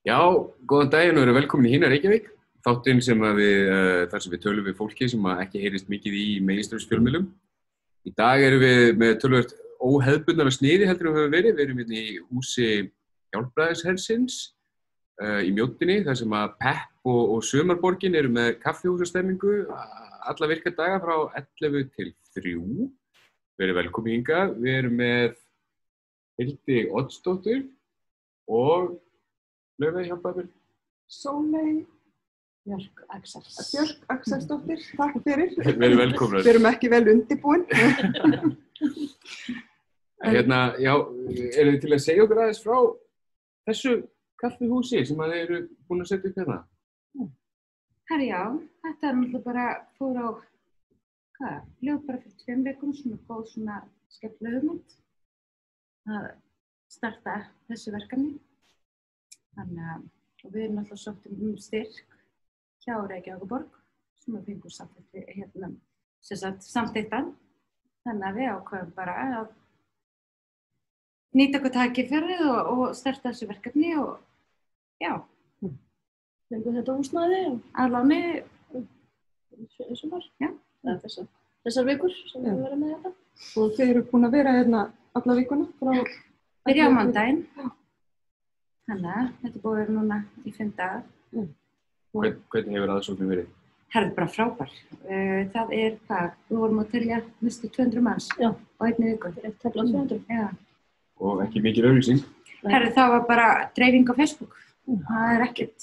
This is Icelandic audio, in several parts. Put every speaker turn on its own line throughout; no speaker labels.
Já, góðan daginn og eru velkomin í Hina Reykjavík. Þáttinn þar sem við tölum við fólki sem ekki heyrist mikið í mainstream-fjölmiðlum. Í dag erum við með töluvert óhefðbundnara sniði heldur en við höfum verið. Við erum hérna í húsi Hjálpræðishersins í Mjóddinni, þar sem að Pepp og Sumarborgin eru með kaffihúsastemmingu alla virka daga frá 11 til 3. Verið velkomin hingað. Við erum með Hildi Oddsdóttur og Laufey, hjálpaðu mér.
Sóley Björk Axelsdóttir, takk fyrir.
Verið velkomnar.
Við erum ekki vel undirbúin.
Já, eru þið til að segja okkur aðeins frá þessu kaffihúsi sem að þið eru búin að setja upp hérna?
Já, þetta er náttúrulega bara fór á, ljóð bara fyrir 2 vikum, svona góð svona skemmtileg hugmynd að starta þessu verkefni. Þannig að við erum alltaf sóttum styrk hjá Reykjavíkurborg sem við fengum samþykktan. Þannig að við ákveðum bara að nýta okkur tækifærið og starta þessu verkefni og já.
Fengum þetta húsnæði
að láni
í sumar.
Já.
Þessar vikur sem við verðum með þetta.
Og þið eru búin að vera hérna alla vikuna frá...
Byrja á mánudaginn. Þannig að þetta er búið að vera núna í 5 dagar.
Hvernig hefur aðsóknin verið?
Það er bara frábær. Það er við vorum að telja næstu 200 manns á einni viku.
Tefla 200.
Já.
Og ekki mikil auglýsing?
Það var bara dreifing á Facebook. Það er ekkert.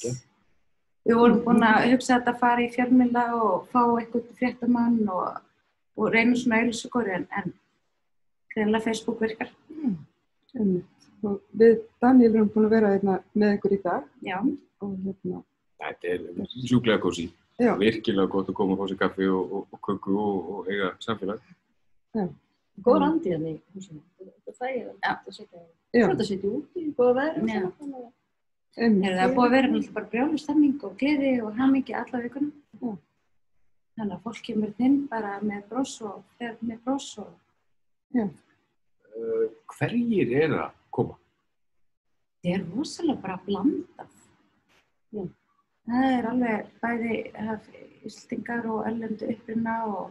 Við vorum búin að hugsa þetta að fara í fjölmiðla og fá eitthvað fréttamann og reyna svona auglýsingur en greinilega Facebook virkar.
Og við Daniel erum búin að vera hérna með ykkur í dag.
Já.
Og hérna...
Þetta er sjúklega kósí. Virkilega gott að koma og fá sér kaffi og köku og eiga samfélag.
Já.
Góð andi hérna í húsinu. Þetta er þægilegt að setja þetta setja út í góða veðri.
Já. Það er búið að vera náttúrulega bara brjáluð stemning og gleði og hamingju alla vikuna.
Já.
Þannig að fólk kemur inn bara með bros og fer með bros og...
Já.
Hverjir eru að koma?
Það er rosalega bara blandað. Já. Það er alveg bæði Íslendingar og erlendu uppruna og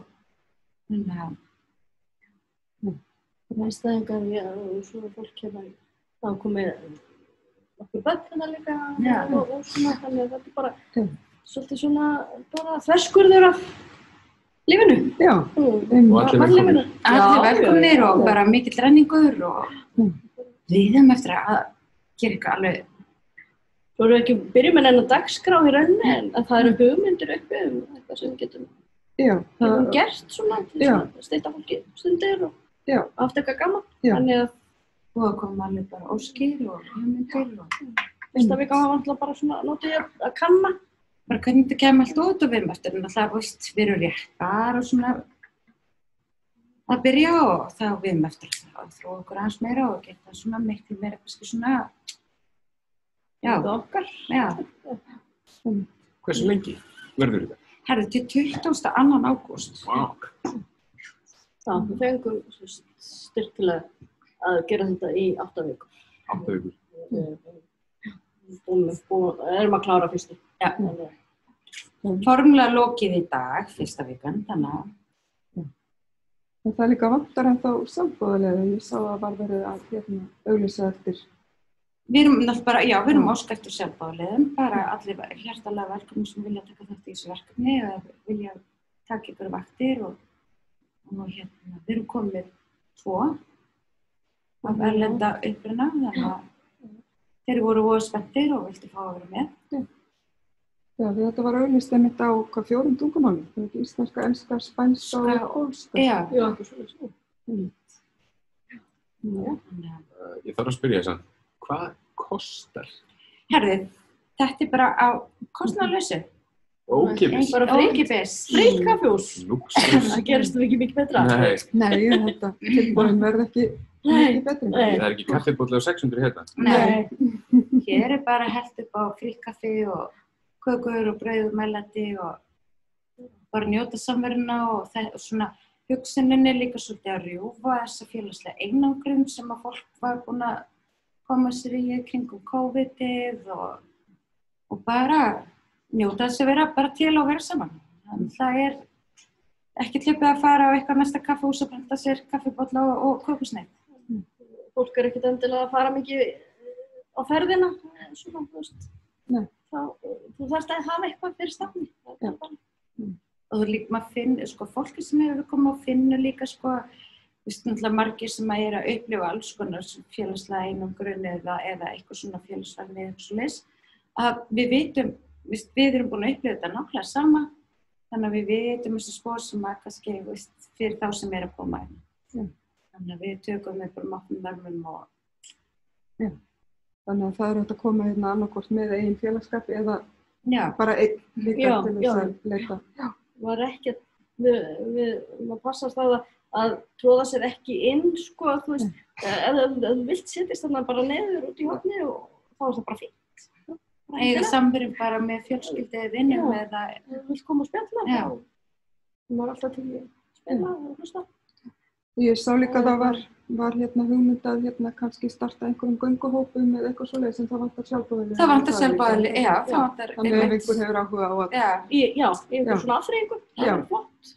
Einstæðingar og svo fólk þá komið okkur börn hérna líka og svona, þannig að þetta er bara svolítið svona bara þverskurður af lífinu.
Já.
Og allir velkomnir.
Allir velkomnir og bara mikill renningur og við höfum eftir að gera eitthvað alveg.
Svo erum við ekki byrjum með enn dagskrá í rauninni en það eru hugmyndir uppi eitthvað sem við getum gert svona til að steyta fólki stundir og haft eitthvað gaman. Þannig að
og koma alveg bara óskir og hugmyndir og
fyrsta vika var alltaf bara svona notið að kanna.
Bara hvernig þetta kemur allt út og við höfum eftir alltaf við erum rétt bara svona að byrja og þá við höfum eftir að þróa okkur aðeins meira og geta svona miklu meira kannski svona
þetta okkar.
Já.
Hversu lengi verður þetta?
Til 22. ágúst.
Vá.
Við fengum styrk til að gera þetta í 8 vikur.
8 vikur.
Erum að klára fyrstu.
Já. Formlega lokið í dag, fyrsta vikan, þannig að...
En það er líka vantar ennþá sjálfboðaliða. Ég sá að var verið að auglýsa eftir.
Við erum óska eftir sjálfboðaliðum, bara allir hjartanlega velkomnir sem vilja taka þátt í þessu verkefni eða vilja taka ykkur vaktir og við erum komið 2 af erlenda uppruna, þannig að þeir voru voða spenntir og vildu fá að vera með.
Já, þetta var auglýst einmitt á 4 tungumálum. Það er ekki íslenska, enska, spænska og pólska.
Já.
Ég þarf að spyrja þess að hvað kostar?
Þetta er bara á kostnaðarlausu.
Ókeypis?
Bara ókeypis.
Frítt kaffihús.
Það
gerist ekki mikið betra.
Nei, þetta tilboðin verði ekki mikið betri.
Það er ekki kaffibólla á 600 hérna?
Nei. Hér er bara hellt upp á frítt kaffi og kökur og brauð og melati og bara njóta samveruna og svona hugsuninni líka svolítið að rjúfa þessa félagslega einangrun sem að fólk var búin að koma sér í kringum COVID-ið og bara njóta þess að vera bara til og vera saman. Þannig það ekki hlupið að fara á eitthvað næsta kaffihús og brenda sér kaffibolla og kókosneið.
Fólk ekki endilega að fara mikið á ferðina, svona, þú veist.
Nei.
Þú þarft að hafa eitthvað fyrir stafni.
Og þú líka maður finnur, fólki sem hefur komið og finnur líka, náttúrulega margir sem að upplifa alls konar félagslega einangrun eða eitthvað svona félagsfælni eða eitthvað svoleiðis, að við vitum, við erum búin að upplifa þetta nákvæmlega sama, þannig að við vitum þessi spor sem að kannski, fyrir þá sem að koma inn. Þannig að við tökum við bara mátum vermum og...
Já, þannig að það hægt að koma hérna annarkvort með eigin félagsskap eða bara einn líka til þess að leita.
Já, var ekki, maður passast að tróða sér ekki inn, þú veist, ef þú vilt setjast þarna bara neður út í horni og þá það bara fínt.
Eða samverjum bara með fjölskyldu eða vinnum eða...
Þú vilt koma og spjalla og maður alltaf til að spila og hlusta.
Ég sá líka að það var hugmynd að kannski starta einhverjum gönguhópum eða eitthvað svoleiðis en það vantar sjálfboðali.
Það vantar sjálfboðali, já, það vantar...
Þannig ef einhver hefur áhuga á að...
Já, einhver svona afþreyingu, það er flott.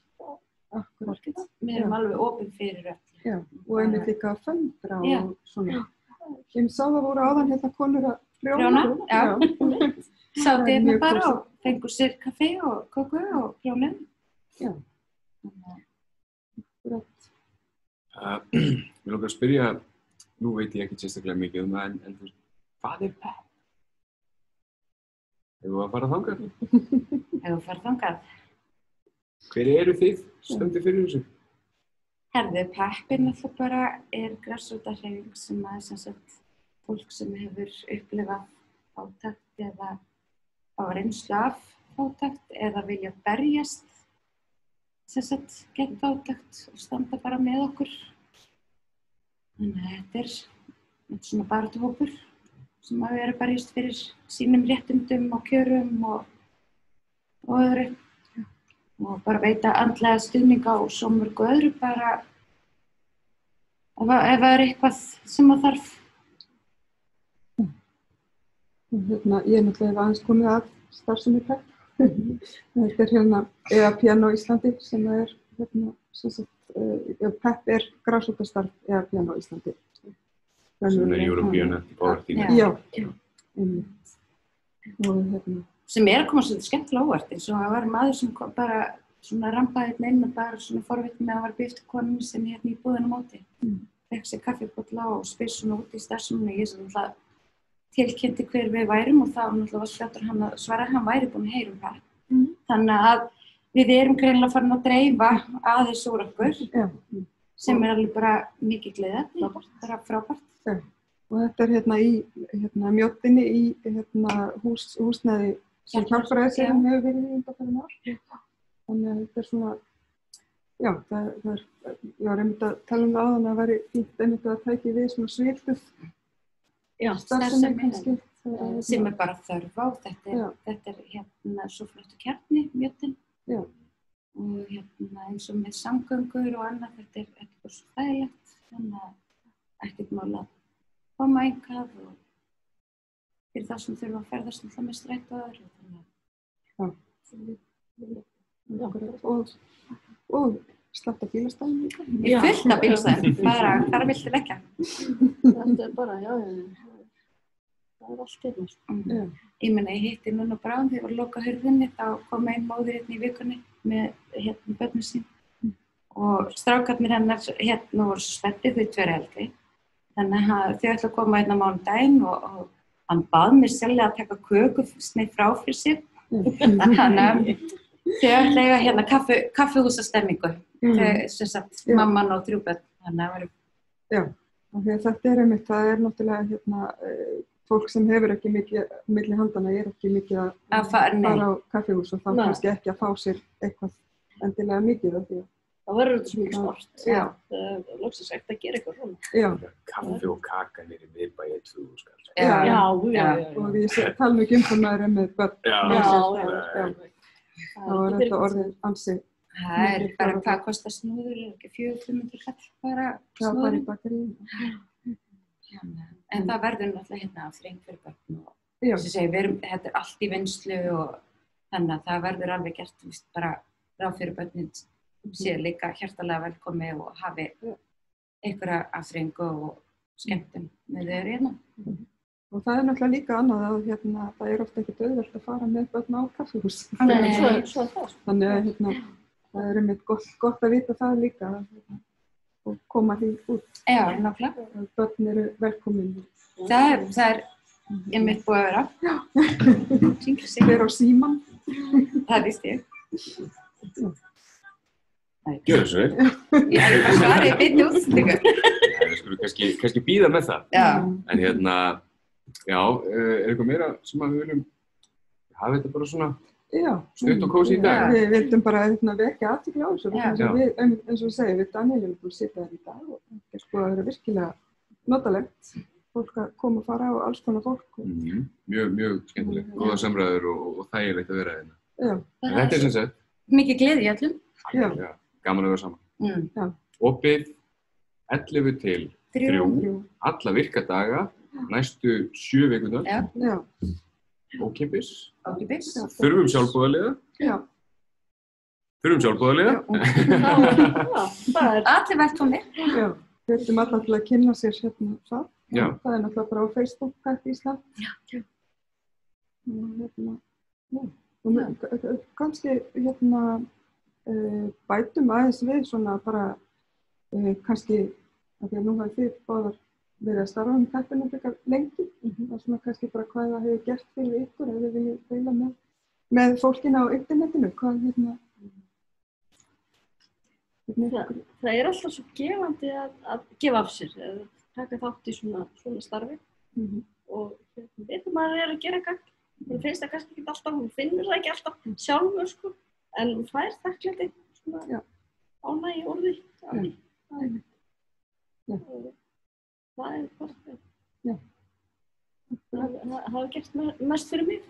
Akkurat.
Við erum alveg opin fyrir öll.
Já, og einmitt líka að föndra og svona. Ég sá það voru áðan konur að prjóna.
Já. Sátu bara og fengur sér kaffi og kóku og prjónum.
Já. Akkurat.
Mér langar að spyrja, nú veit ég ekki sérstaklega mikið það, en þú veist, hvað pepp? Hefur við að fara þangað?
Hefur við farið þangað.
Hver eru þið stöndið fyrir þessu?
Herðu, peppin alltaf bara grassrótarhreyfing sem að sem sagt fólk sem hefur upplifað fátækt eða á reynslu af fátækt eða vilja berjast sem sagt gegn fátækt og standa bara með okkur. Þannig að þetta er svona baráttuhópur sem að vera berjast fyrir sínum réttindum og kjörum og öðru. Og bara veita andlega stuðninga og svo mörgu öðru bara ef það eitthvað sem það þarf.
Ég náttúrulega aðeins komið að starfsemi pepp. Þetta EAPN á Íslandi sem pepp grasrótarstarf EAPN á Íslandi.
Sem European Anti-Poverty.
Já, einmitt. Og
sem að koma svolítið skemmtilega óvart eins og það var maður sem kom bara svona rampaði inn og bara svona forvitinn með að var biftu konum sem í búðinu móti. Fekk sér kaffibolla og spyr svona út í starfseminni. Ég sem náttúrulega tilkynnti hver við værum og þá náttúrulega var fljótur hann að svara að hann væri búinn að heyra það. Þannig að við erum greinilega farin að dreifa aðeins úr okkur sem alveg bara mikið gleðið, bara frábært.
Og þetta er í Mjóddinni í húsnæði sem hjálparæðisherinn hefur verið í undanfarin ár. Þannig að þetta er svona, já, ég var einmitt að tala það áðan að það væri fínt einmitt að tæki við svona svilduð starfsemi kannski.
Sem er bara þörf á, þetta er svo flottu kjarni, Mjóddin.
Já.
Og eins og með samgöngur og annað, þetta er bara svo þægilegt, þannig að ekkert mál að koma einkað og fyrir það sem þurfa að ferðast alltaf með strætóður
og slatta bílastæðum líka.
Ég fullt af bílastæðum, bara hvar viltu leggja?
Þetta er bara, já, það er allt hérna.
Ég meina, ég hitti núna bráðum þegar ég var að loka hurðinni, þá kom ein móðir í vikunni með börnum sín og strákarnir hennar voru svo spenntir, þau 2 eldri. Þannig að þau ætla að koma á mánudaginn og hann bað mér sjálflega að taka kökusneið frá fyrir sig. Þannig að þau ætla að eiga kaffihúsastemmingu, sem sagt mamman og 3 börn. Þannig að
já, þetta er einmitt, það er náttúrulega fólk sem hefur ekki mikið milli handana ekki mikið að fara á kaffihús og þá kannski ekki að fá sér eitthvað endilega mikið af því að
það verður þetta svo mikið sport. Já. Það er loksins ekkert að gera eitthvað svona.
Já.
Kaffi og kaka niður í miðbæi 2.000 skall.
Já. Og ég tala mikið um það maður með börn.
Já.
Þá er þetta orðið ansi.
Það er bara hvað kostar snúður, ekki 400-500 kall bara snúður.
Já, bara í bakari.
En það verður náttúrulega hérna afþreying fyrir börn og
Já.
sem segi, þetta allt í vinnslu og þannig að það verður alveg gert bara ráð fyrir börnin sé líka hjartalega velkomi og hafi einhverja afþreyingu og skemmtun með þau hérna.
Og það náttúrulega líka annað að það ofta ekki auðvelt að fara með börn á kaffihús. Þannig að það einmitt gott að vita það líka og koma því út.
Já, nákvæmlega.
Börn eru velkomin.
Það er einmitt búið að vera.
Já. Hver á síman.
Það víst ég.
Gjörðu svo vel.
Ég hefði bara svarið beinni útsendingu.
Við skulum kannski bíða með það.
Já.
En er eitthvað meira sem við viljum hafa þetta bara svona stutt og kósí í dag?
Við vildum bara vekja athygli á þessu. Eins og við segjum, við Daniel erum búin að sitja þar í dag og það er sko að vera virkilega notalegt. Fólk að koma og fara og alls konar fólk.
Mjög skemmtilegt. Góða samræður og þægilegt að vera hérna.
Já.
En þetta er sem sagt.
Mikið gleði í öllum.
Já.
Gaman að vera saman.
Já.
Opið 11 til 3, alla virka daga, næstu 7 vikurnar.
Já.
Ókeypis.
Ókeypis.
Þurfum sjálfboðaliða.
Já.
Þurfum sjálfboðaliða.
Allir velkomnir.
Já. Við höfum alltaf til að kynna sér það.
Já.
Það er náttúrulega bara á Facebook Kaffi Ísland.
Já.
Og kannski bætum aðeins við svona bara kannski af því að nú hafið þið báðar verið að starfa kaffinu frekar lengi. Það er svona kannski bara hvað það hefur gert fyrir ykkur ef þið viljið deila með fólkina á internetinu.
Það er alltaf svo gefandi að gefa af sér, að taka þátt í svona starfi og veitum maður að gera gagn. Hún finnst það kannski ekki alltaf, hún finnur það ekki alltaf sjálfur sko, en hún fær þakklæti svona ánægju orði. Það er bara, það hafa gert mest fyrir mig.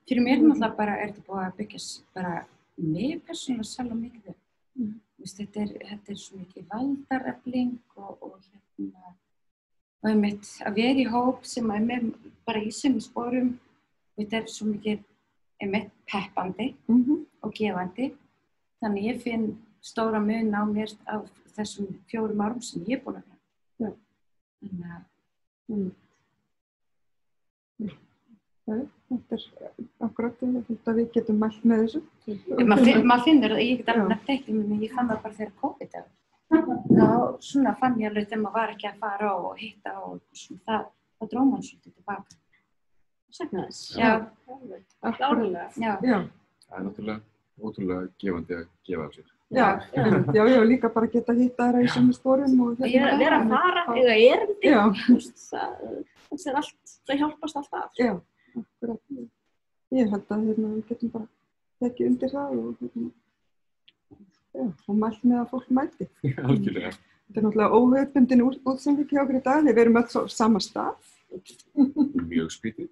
Fyrir mér náttúrulega bara þetta búið að byggjast bara mig persónulega sjálf mikið. Þetta er svo mikið valdarefling og einmitt að vera í hóp sem er með bara í sömu sporum. Þetta er svo mikið einmitt peppandi og gefandi. Þannig ég finn stóra mun á mér á þessum 4 árum sem ég er búin að vera.
Þetta er akkurat að við getum mælt með þessu.
Maður finnur það, ég get alveg nefnt eitt, ég fann það bara þegar COVID er. Þá svona fann ég alveg þegar maður var ekki að fara og hitta og svona, það dró mann svolítið tilbaka.
Sakna þess.
Já.
Klárlega.
Já.
Það er náttúrulega ótrúlega gefandi að gefa af sér.
Já, líka bara geta hitta þær í sömu sporum og
vera að fara, eða erindi. Það hjálpast alltaf.
Já, akkurat. Ég held að við getum bara tekið undir það og mælt með að fólk mæti.
Algjörlega.
Þetta er náttúrulega óhefðbundin útsending hjá okkur í dag. Við erum öll á sama stað.
Mjög skrítið.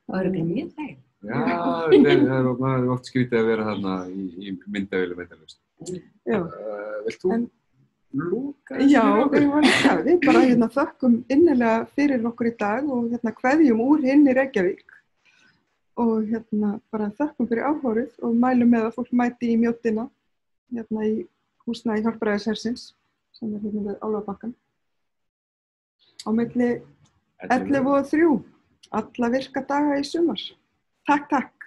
Það er ekki mjög þæg.
Já, það er oft skrítið að vera þarna í myndavélu meðalust.
Já.
Vilt þú lúka?
Já, við bara þökkum innilega fyrir okkur í dag og kveðjum úr hinni Reykjavík. Og bara þökkum fyrir áhorfið og mælum með að fólk mæti í Mjóddina í húsnæði Hjálpræðishersins sem er við Álfabakkann á milli 11 og 3 alla virka daga í sumar. Takk.